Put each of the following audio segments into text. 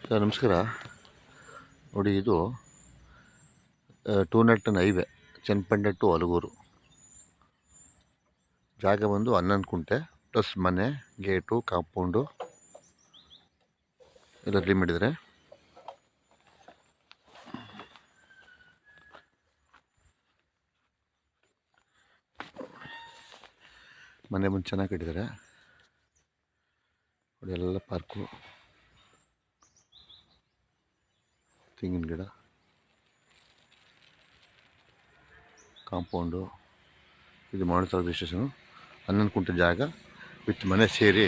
Sir ನಮಸ್ಕಾರ. ನೋಡಿ, ಇದು 209 ಹೈವೇ ಚನ್ನಪಟ್ಟಣ ಟು ಹಲಗೂರು. ಜಾಗ ಬಂದು 11 ಕುಂಟೆ ಪ್ಲಸ್ ಮನೆ, ಗೇಟು, ಕಾಂಪೌಂಡು ಎಲ್ಲ ರೆಡಿ ಮಾಡಿದ್ದಾರೆ. ಮನೆ ಬಂದು ಚೆನ್ನಾಗಿ ಕಟ್ಟಿದ್ದಾರೆ. ನೋಡಿ, ಎಲ್ಲ ಪಾರ್ಕು, ತೆಂಗಿನ ಗಿಡ, ಕಾಂಪೌಂಡು. ಇದು ಮಾನಸ ರಿಜಿಸ್ಟ್ರೇಷನು. 11 ಕುಂಟೆ ಜಾಗ ವಿತ್ ಮನೆ ಸೇರಿ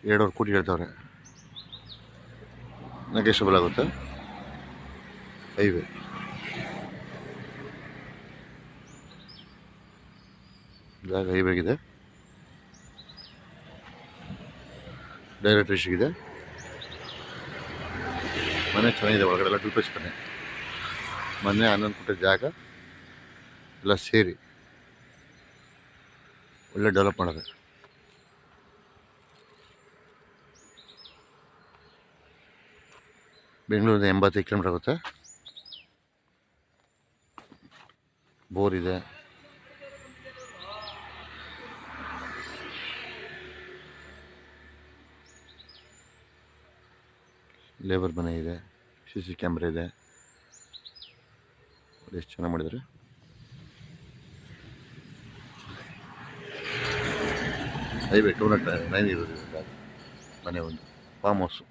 2.5 ಕೋಟಿ ಹೇಳ್ತವ್ರೆ. ನೆಗೋಷಿಯಬಲ್ ಆಗುತ್ತೆ. ಹೈವೇ ಜಾಗ ಹೈವೇಗಿದೆ, ಡೈರೆಕ್ಟ್ ರಿಜಿಸ್ಟ್ರಿಗಿದೆ. ಮನೆ ಚೆನ್ನಾಗಿದೆ, ಒಳಗಡೆ ಎಲ್ಲ ಡೂಪ್ಲೆಕ್ಸ್ ಮನೆ 11 ಕುಂಟೆ ಜಾಗ ಎಲ್ಲ ಸೇರಿ ಒಳ್ಳೆ ಡೆವಲಪ್ ಮಾಡಿದೆ. ಬೆಂಗಳೂರಿಂದ 85 ಕಿಲೋಮೀಟರ್ ಆಗುತ್ತೆ. ಬೋರ್ ಇದೆ, ಲೇಬರ್ ಮನೆ ಇದೆ, CC ಕ್ಯಾಮ್ರಾ ಇದೆ. ಎಷ್ಟು ಚೆನ್ನಾಗಿ ಮಾಡಿದ್ದಾರೆ. ಹೈವೇ 209 ಇರೋದು ಮನೆ, ಒಂದು ಫಾರ್ಮ್ ಹೌಸು.